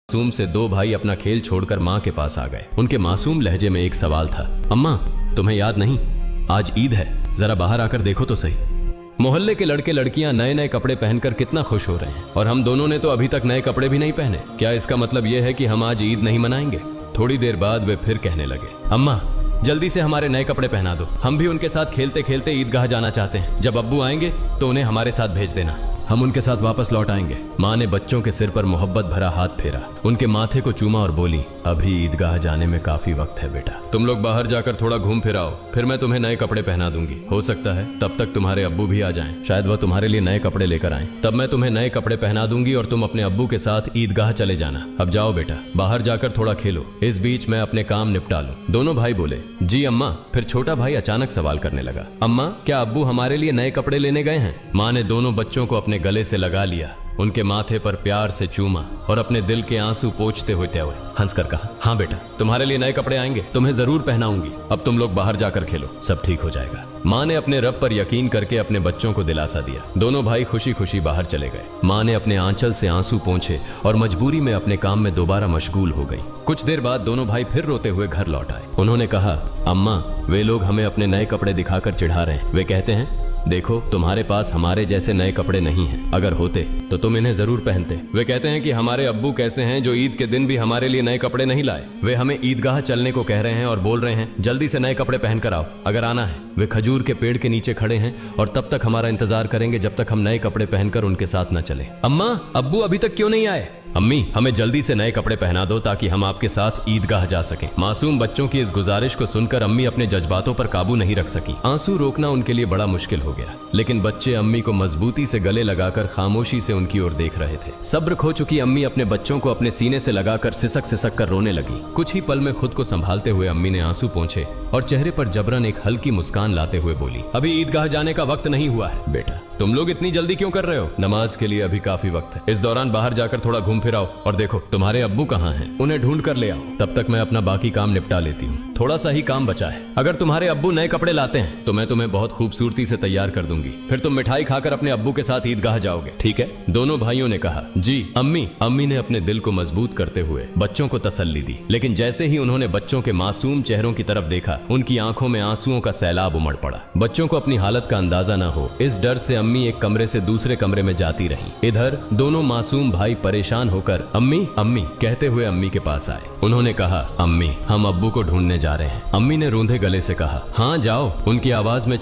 मासूम से दो भाई अपना खेल छोड़कर माँ के पास आ गए। उनके मासूम लहजे में एक सवाल था, अम्मा तुम्हें याद नहीं, आज ईद है, जरा बाहर आकर देखो तो सही। मोहल्ले के लड़के लड़कियां नए नए कपड़े पहनकर कितना खुश हो रहे हैं और हम दोनों ने तो अभी तक नए कपड़े भी नहीं पहने। क्या इसका मतलब यह है कि हम आज ईद नहीं मनाएंगे? थोड़ी देर बाद वे फिर कहने लगे, अम्मा जल्दी से हमारे नए कपड़े पहना दो, हम भी उनके साथ खेलते खेलते ईदगाह जाना चाहते हैं। जब अब्बू आएंगे तो उन्हें हमारे साथ भेज देना, हम उनके साथ वापस लौट आएंगे। माँ ने बच्चों के सिर पर मोहब्बत भरा हाथ फेरा, उनके माथे को चूमा और बोली, अभी ईदगाह जाने में काफी वक्त है बेटा, तुम लोग बाहर जाकर थोड़ा घूम फिर आओ, फिर मैं तुम्हें नए कपड़े पहना दूंगी। हो सकता है तब तक तुम्हारे अब्बू भी आ जाएं, शायद वह तुम्हारे लिए नए कपड़े लेकर आएं, तब मैं तुम्हें नए कपड़े पहना दूंगी और तुम अपने अब्बू के साथ ईदगाह चले जाना। अब जाओ बेटा, बाहर जाकर थोड़ा खेलो, इस बीच मैं अपने काम निपटा लूं। दोनों भाई बोले, जी अम्मा। फिर छोटा भाई अचानक सवाल करने लगा, अम्मा क्या अब्बू हमारे लिए नए कपड़े लेने गए हैं? माँ ने दोनों बच्चों को अपने गले से लगा लिया, उनके माथे पर प्यार से चूमा और अपने दिल के आंसू पोंछते हुए हंसकर कहा, हाँ बेटा तुम्हारे लिए नए कपड़े आएंगे, तुम्हें जरूर पहनाऊंगी, अब तुम लोग बाहर जाकर खेलो, सब ठीक हो जाएगा। माँ ने अपने रब पर यकीन करके अपने बच्चों को दिलासा दिया। दोनों भाई खुशी खुशी बाहर चले गए। माँ ने अपने आंचल से आंसू पोंछे और मजबूरी में अपने काम में दोबारा मशगूल हो गई। कुछ देर बाद दोनों भाई फिर रोते हुए घर लौट आए। उन्होंने कहा, अम्मा वे लोग हमें अपने नए कपड़े दिखाकर चिढ़ा रहे हैं। वे कहते हैं, देखो तुम्हारे पास हमारे जैसे नए कपड़े नहीं हैं, अगर होते तो तुम इन्हें जरूर पहनते। वे कहते हैं कि हमारे अब्बू कैसे हैं जो ईद के दिन भी हमारे लिए नए कपड़े नहीं लाए। वे हमें ईदगाह चलने को कह रहे हैं और बोल रहे हैं जल्दी से नए कपड़े पहन कर आओ, अगर आना है। वे खजूर के पेड़ के नीचे खड़े हैं और तब तक हमारा इंतजार करेंगे जब तक हम नए कपड़े पहनकर उनके साथ न चले। अम्मा अब्बू अभी तक क्यों नहीं आए? अम्मी हमें जल्दी से नए कपड़े पहना दो ताकि हम आपके साथ ईदगाह जा सकें। मासूम बच्चों की इस गुजारिश को सुनकर अम्मी अपने जज्बातों पर काबू नहीं रख सकी। आंसू रोकना उनके लिए बड़ा मुश्किल हो गया, लेकिन बच्चे अम्मी को मजबूती से गले लगाकर खामोशी से उनकी ओर देख रहे थे। सब्र खो चुकी अम्मी अपने बच्चों को अपने सीने से लगाकर सिसक सिसक कर रोने लगी। कुछ ही पल में खुद को संभालते हुए अम्मी ने आंसू पोंछे और चेहरे पर जबरन एक हल्की मुस्कान लाते हुए बोली, अभी ईदगाह जाने का वक्त नहीं हुआ है। बेटा तुम लोग इतनी जल्दी क्यों कर रहे हो? नमाज के लिए अभी काफी वक्त है। इस दौरान बाहर जाकर थोड़ा घूम फिर आओ और देखो तुम्हारे अब्बू कहाँ हैं, उन्हें ढूंढ कर ले आओ। तब तक मैं अपना बाकी काम निपटा लेती हूँ, थोड़ा सा ही काम बचा है। अगर तुम्हारे अब्बू नए कपड़े लाते हैं तो मैं तुम्हें बहुत खूबसूरती से तैयार कर दूंगी, फिर तुम मिठाई खाकर अपने अब्बू के साथ ईदगाह जाओगे, ठीक है? दोनों भाइयों ने कहा, जी अम्मी। अम्मी ने अपने दिल को मजबूत करते हुए बच्चों को तसल्ली दी, लेकिन जैसे ही उन्होंने बच्चों के मासूम चेहरों की तरफ देखा, उनकी आंखों में आंसुओं का सैलाब उमड़ पड़ा। बच्चों को अपनी हालत का अंदाजा न हो, इस डर से अम्मी एक कमरे से दूसरे कमरे में जाती रही। इधर दोनों मासूम भाई परेशान होकर अम्मी अम्मी कहते हुए अम्मी के पास आए। उन्होंने कहा, अम्मी हम अब्बू को ढूंढने जा रहे हैं। अम्मी ने रूंधे गले से कहा, हाँ जाओ। उनकी आवाज में